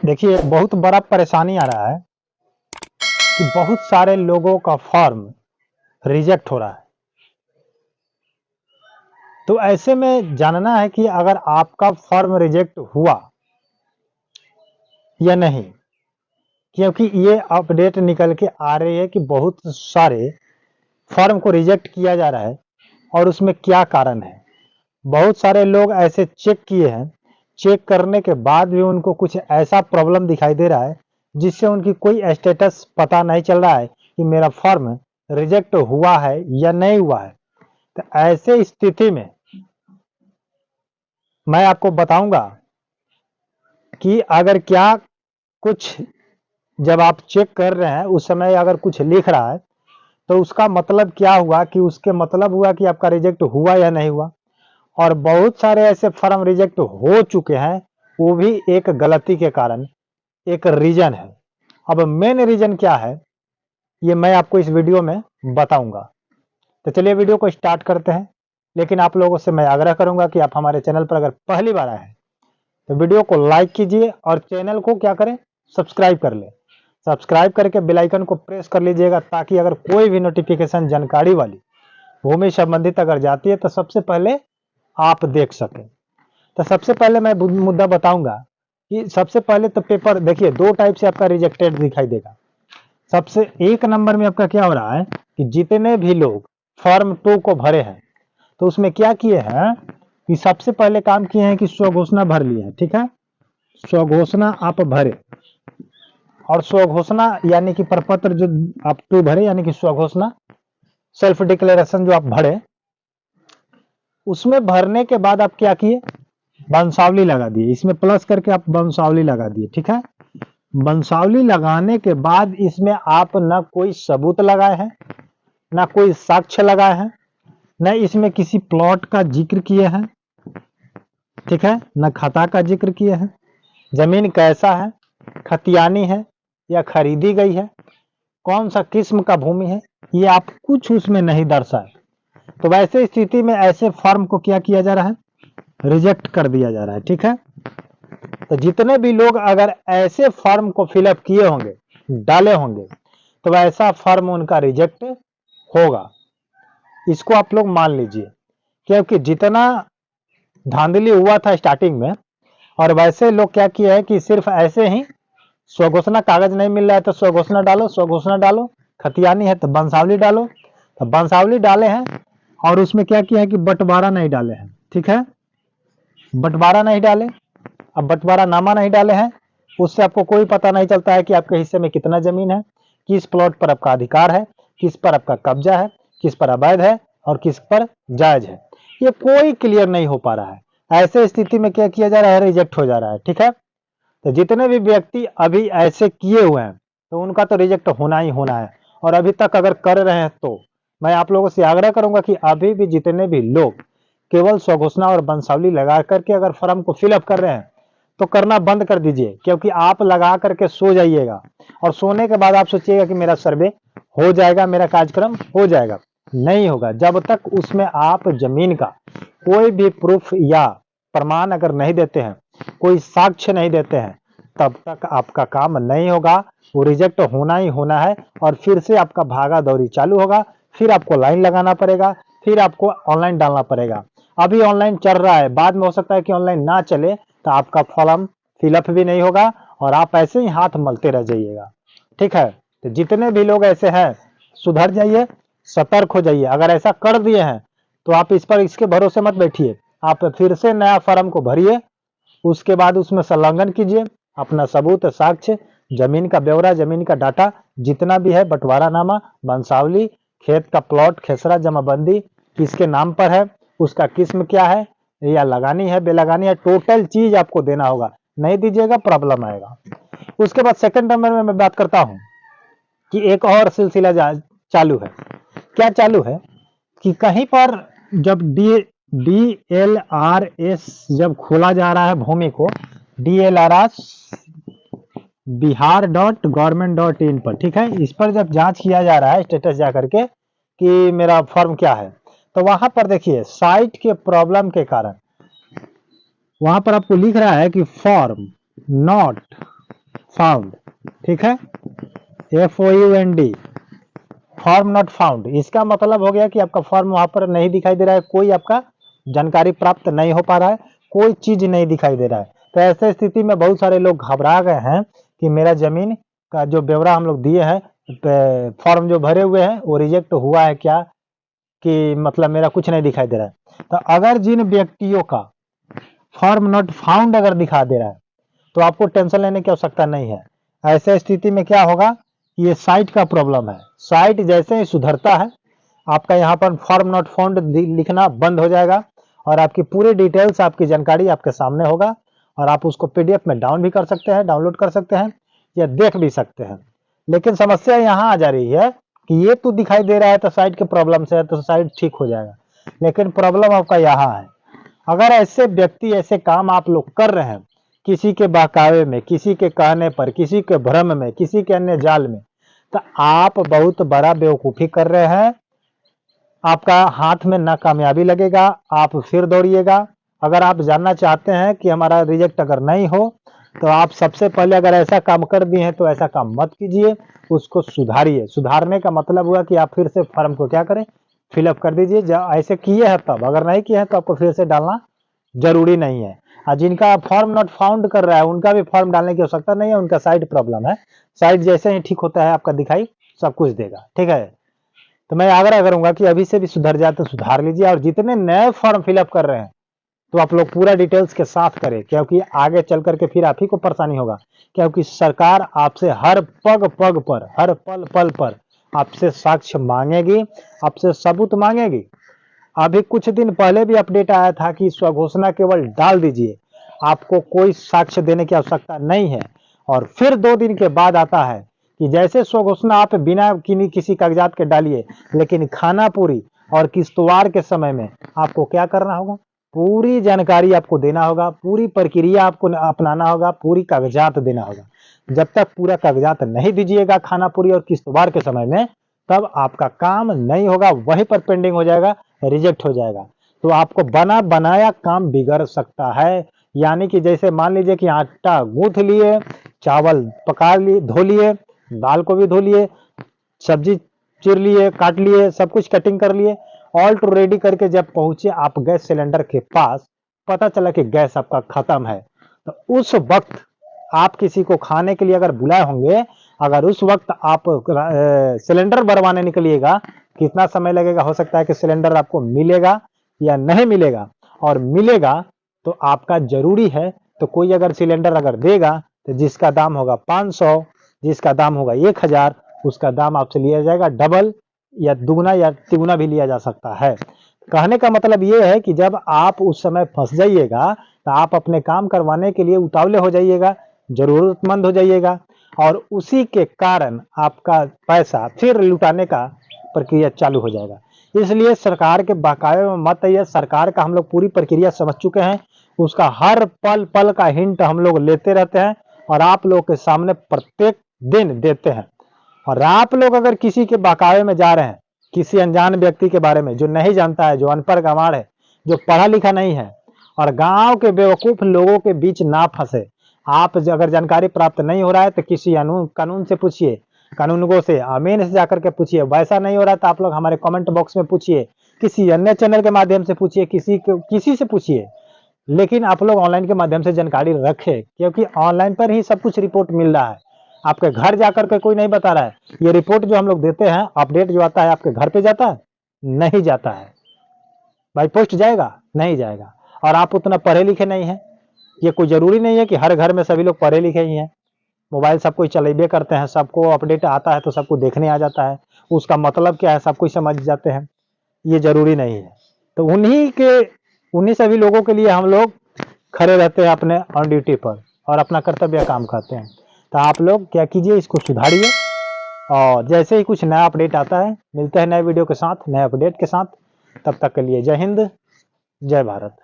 देखिए, एक बहुत बड़ा परेशानी आ रहा है कि बहुत सारे लोगों का फॉर्म रिजेक्ट हो रहा है। तो ऐसे में जानना है कि अगर आपका फॉर्म रिजेक्ट हुआ या नहीं, क्योंकि ये अपडेट निकल के आ रही है कि बहुत सारे फॉर्म को रिजेक्ट किया जा रहा है और उसमें क्या कारण है। बहुत सारे लोग ऐसे चेक किए हैं, चेक करने के बाद भी उनको कुछ ऐसा प्रॉब्लम दिखाई दे रहा है जिससे उनकी कोई स्टेटस पता नहीं चल रहा है कि मेरा फॉर्म रिजेक्ट हुआ है या नहीं हुआ है। तो ऐसे स्थिति में मैं आपको बताऊंगा कि अगर क्या कुछ जब आप चेक कर रहे हैं उस समय अगर कुछ लिख रहा है तो उसका मतलब क्या हुआ, कि उसके मतलब हुआ कि आपका रिजेक्ट हुआ या नहीं हुआ। और बहुत सारे ऐसे फॉर्म रिजेक्ट हो चुके हैं, वो भी एक गलती के कारण, एक रीजन है। अब मेन रीजन क्या है ये मैं आपको इस वीडियो में बताऊंगा। तो चलिए वीडियो को स्टार्ट करते हैं। लेकिन आप लोगों से मैं आग्रह करूंगा कि आप हमारे चैनल पर अगर पहली बार आए हैं तो वीडियो को लाइक कीजिए और चैनल को क्या करें, सब्सक्राइब कर लें। सब्सक्राइब करके बेल आइकन को प्रेस कर लीजिएगा ताकि अगर कोई भी नोटिफिकेशन जानकारी वाली भूमि संबंधित अगर जाती है तो सबसे पहले आप देख सकें। तो सबसे पहले मैं मुद्दा बताऊंगा कि सबसे पहले तो पेपर देखिए, दो टाइप से आपका रिजेक्टेड दिखाई देगा। सबसे एक नंबर में आपका क्या हो रहा है कि जितने भी लोग फॉर्म 2 को भरे हैं तो उसमें क्या किए हैं कि सबसे पहले काम किए हैं कि स्वघोषणा भर लिए हैं। ठीक है, स्वघोषणा आप भरे और स्वघोषणा यानी कि प्रपत्र जो आप 2 भरे यानी कि स्वघोषणा सेल्फ डिक्लेरेशन जो आप भरे, उसमें भरने के बाद आप क्या किए, वंशावली लगा दिए। इसमें प्लस करके आप वंशावली लगा दिए। ठीक है, वंशावली लगाने के बाद इसमें आप ना कोई सबूत लगाए हैं, ना कोई साक्ष्य लगाए हैं, न इसमें किसी प्लॉट का जिक्र किए हैं। ठीक है, न खता का जिक्र किए हैं, जमीन कैसा है, खतियानी है या खरीदी गई है, कौन सा किस्म का भूमि है, ये आप कुछ उसमें नहीं दर्शाए। तो वैसे स्थिति में ऐसे फॉर्म को क्या किया जा रहा है, रिजेक्ट कर दिया जा रहा है। ठीक है, तो जितने भी लोग अगर ऐसे फॉर्म को फिलअप किए होंगे, डाले होंगे, तो वैसा फॉर्म उनका रिजेक्ट होगा। इसको आप लोग मान लीजिए, क्योंकि जितना धांधली हुआ था स्टार्टिंग में, और वैसे लोग क्या किया है कि सिर्फ ऐसे ही स्वघोषणा कागज नहीं मिल रहा है तो स्वघोषणा डालो, स्वघोषणा डालो, खतियानी है तो वंशावली डालो, तो वंशावली डाले हैं और उसमें क्या किया है कि बंटवारा नहीं डाले हैं। ठीक है, बंटवारा नहीं डाले, अब बंटवारा नामा नहीं डाले हैं, उससे आपको कोई पता नहीं चलता है कि आपके हिस्से में कितना जमीन है, किस प्लॉट पर आपका अधिकार है, किस पर आपका कब्जा है, किस पर अवैध है और किस पर जायज है। ये कोई क्लियर नहीं हो पा रहा है। ऐसे स्थिति में क्या किया जा रहा है, रिजेक्ट हो जा रहा है। ठीक है, तो जितने भी व्यक्ति अभी ऐसे किए हुए हैं तो उनका तो रिजेक्ट होना ही होना है। और अभी तक अगर कर रहे हैं तो मैं आप लोगों से आग्रह करूंगा कि अभी भी जितने भी लोग केवल स्वघोषणा और वंशावली लगा करके अगर फॉर्म को फिलअप कर रहे हैं तो करना बंद कर दीजिए। क्योंकि आप लगा करके सो जाइएगा और सोने के बाद आप सोचिएगा कि मेरा सर्वे हो जाएगा, मेरा कार्यक्रम हो जाएगा। नहीं होगा जब तक उसमें आप जमीन का कोई भी प्रूफ या प्रमाण अगर नहीं देते हैं, कोई साक्ष्य नहीं देते हैं, तब तक आपका काम नहीं होगा। वो रिजेक्ट होना ही होना है और फिर से आपका भागा दौड़ी चालू होगा। फिर आपको लाइन लगाना पड़ेगा, फिर आपको ऑनलाइन डालना पड़ेगा। अभी ऑनलाइन चल रहा है, बाद में हो सकता है कि ऑनलाइन ना चले तो आपका फॉर्म फिलअप भी नहीं होगा और आप ऐसे ही हाथ मलते रह जाइएगा। ठीक है, तो जितने भी लोग ऐसे हैं सुधर जाइए, सतर्क हो जाइए। अगर ऐसा कर दिए हैं तो आप इस पर इसके भरोसे मत बैठिए, आप फिर से नया फॉर्म को भरिए, उसके बाद उसमें संलग्न कीजिए अपना सबूत, साक्ष्य, जमीन का ब्यौरा, जमीन का डाटा जितना भी है, बंटवारा नामा, वंशावली, खेत का प्लॉट, खेसरा, जमाबंदी किसके नाम पर है, उसका किस्म क्या है, या लगानी है बेलगानी है, टोटल चीज आपको देना होगा। नहीं दीजिएगा प्रॉब्लम आएगा। उसके बाद सेकंड नंबर में मैं बात करता हूं कि एक और सिलसिला चालू है। क्या चालू है कि कहीं पर जब DLRS जब खोला जा रहा है भूमि को, DLRS bihar.government.in पर, ठीक है, इस पर जब जांच किया जा रहा है स्टेटस जा करके कि मेरा फॉर्म क्या है, तो वहां पर देखिए साइट के प्रॉब्लम के कारण वहां पर आपको लिख रहा है कि फॉर्म नॉट फाउंड, ठीक है, FOUND, फॉर्म नॉट फाउंड। इसका मतलब हो गया कि आपका फॉर्म वहां पर नहीं दिखाई दे रहा है, कोई आपका जानकारी प्राप्त नहीं हो पा रहा है, कोई चीज नहीं दिखाई दे रहा है। तो ऐसे स्थिति में बहुत सारे लोग घबरा गए हैं कि मेरा जमीन का जो ब्यौरा हम लोग दिए हैं, फॉर्म जो भरे हुए हैं वो रिजेक्ट हुआ है क्या, कि मतलब मेरा कुछ नहीं दिखाई दे रहा है। तो अगर जिन व्यक्तियों का फॉर्म नॉट फाउंड अगर दिखा दे रहा है तो आपको टेंशन लेने की आवश्यकता नहीं है। ऐसे स्थिति में क्या होगा, ये साइट का प्रॉब्लम है। साइट जैसे ही सुधरता है, आपका यहाँ पर फॉर्म नॉट फाउंड लिखना बंद हो जाएगा और आपकी पूरी डिटेल्स, आपकी जानकारी आपके सामने होगा और आप उसको PDF में डाउन भी कर सकते हैं, डाउनलोड कर सकते हैं या देख भी सकते हैं। लेकिन समस्या यहाँ आ जा रही है कि ये तो दिखाई दे रहा है तो साइट के प्रॉब्लम से है, तो साइट ठीक हो जाएगा, लेकिन प्रॉब्लम आपका यहाँ है। अगर ऐसे व्यक्ति ऐसे काम आप लोग कर रहे हैं, किसी के बहकावे में, किसी के कहने पर, किसी के भ्रम में, किसी के अन्य जाल में, तो आप बहुत बड़ा बेवकूफी कर रहे हैं। आपका हाथ में ना कामयाबी लगेगा, आप फिर दौड़िएगा। अगर आप जानना चाहते हैं कि हमारा रिजेक्ट अगर नहीं हो, तो आप सबसे पहले अगर ऐसा काम कर दिए हैं तो ऐसा काम मत कीजिए, उसको सुधारिए। सुधारने का मतलब हुआ कि आप फिर से फॉर्म को क्या करें, फिलअप कर दीजिए। जब ऐसे किए हैं तब, अगर नहीं किए हैं तो आपको फिर से डालना जरूरी नहीं है। और जिनका फॉर्म नॉट फाउंड कर रहा है उनका भी फॉर्म डालने की आवश्यकता नहीं है, उनका साइट प्रॉब्लम है। साइट जैसे ही ठीक होता है आपका दिखाई सब कुछ देगा, ठीक है। तो मैं आग्रह करूंगा कि अभी से भी सुधर जाए तो सुधार लीजिए, और जितने नए फॉर्म फिलअप कर रहे हैं तो आप लोग पूरा डिटेल्स के साथ करें, क्योंकि आगे चल करके फिर आप ही को परेशानी होगा। क्योंकि सरकार आपसे हर पग पग पर, हर पल पल पर आपसे साक्ष्य मांगेगी, आपसे सबूत मांगेगी। अभी कुछ दिन पहले भी अपडेट आया था कि स्वघोषणा केवल डाल दीजिए, आपको कोई साक्ष्य देने की आवश्यकता नहीं है। और फिर 2 दिन के बाद आता है कि जैसे स्वघोषणा आप बिना किसी कागजात के डालिए, लेकिन खानापुरी और किश्तवाड़ के समय में आपको क्या करना होगा, पूरी जानकारी आपको देना होगा, पूरी प्रक्रिया आपको अपनाना होगा, पूरी कागजात देना होगा। जब तक पूरा कागजात नहीं दीजिएगा खानापुरी और किश्तवाड़ के समय में, तब आपका काम नहीं होगा, वहीं पर पेंडिंग हो जाएगा, रिजेक्ट हो जाएगा। तो आपको बना बनाया काम बिगड़ सकता है। यानी कि जैसे मान लीजिए कि आटा गूंथ लिए, चावल पका लिए, धो लिए, दाल को भी धो लिए, सब्जी चीर लिए, काट लिए, सब कुछ कटिंग कर लिए, ऑल टू रेडी करके जब पहुंचे आप गैस सिलेंडर के पास, पता चला कि गैस आपका खत्म है। तो उस वक्त आप किसी को खाने के लिए अगर बुलाए होंगे, अगर उस वक्त आप सिलेंडर भरवाने निकलिएगा, कितना समय लगेगा, हो सकता है कि सिलेंडर आपको मिलेगा या नहीं मिलेगा। और मिलेगा तो आपका जरूरी है, तो कोई अगर सिलेंडर अगर देगा तो जिसका दाम होगा 500, जिसका दाम होगा 1000, उसका दाम आपसे लिया जाएगा डबल या दुगना या तिगुना भी लिया जा सकता है। कहने का मतलब ये है कि जब आप उस समय फंस जाइएगा तो आप अपने काम करवाने के लिए उतावले हो जाइएगा, जरूरतमंद हो जाइएगा, और उसी के कारण आपका पैसा फिर लुटाने का प्रक्रिया चालू हो जाएगा। इसलिए सरकार के बहकावे में मत आइए। सरकार का हम लोग पूरी प्रक्रिया समझ चुके हैं, उसका हर पल पल का हिंट हम लोग लेते रहते हैं और आप लोग के सामने प्रत्येक दिन देते हैं। और आप लोग अगर किसी के बहकावे में जा रहे हैं, किसी अनजान व्यक्ति के बारे में जो नहीं जानता है, जो अनपढ़ गंवार है, जो पढ़ा लिखा नहीं है, और गांव के बेवकूफ लोगों के बीच ना फंसे। आप अगर जानकारी प्राप्त नहीं हो रहा है तो किसी कानून से पूछिए, कानूनगो से, अमीन से जाकर के पूछिए। वैसा नहीं हो रहा तो आप लोग हमारे कमेंट बॉक्स में पूछिए, किसी अन्य चैनल के माध्यम से पूछिए, किसी से पूछिए। लेकिन आप लोग ऑनलाइन के माध्यम से जानकारी रखें, क्योंकि ऑनलाइन पर ही सब कुछ रिपोर्ट मिल रहा है, आपके घर जाकर के कोई नहीं बता रहा है। ये रिपोर्ट जो हम लोग देते हैं, अपडेट जो आता है, आपके घर पे जाता है? नहीं जाता है। बाई पोस्ट जाएगा? नहीं जाएगा। और आप उतना पढ़े लिखे नहीं हैं। ये कोई जरूरी नहीं है कि हर घर में सभी लोग पढ़े लिखे ही हैं। मोबाइल सब कोई चलेबे करते हैं, सबको अपडेट आता है तो सबको देखने आ जाता है, उसका मतलब क्या है सब कुछ समझ जाते हैं। ये जरूरी नहीं है। तो उन्हीं सभी लोगों के लिए हम लोग खड़े रहते हैं अपने ऑन ड्यूटी पर और अपना कर्तव्य काम करते हैं। तो आप लोग क्या कीजिए, इसको सुधारिए, और जैसे ही कुछ नया अपडेट आता है मिलते हैं नए वीडियो के साथ, नए अपडेट के साथ। तब तक के लिए जय हिंद, जय भारत।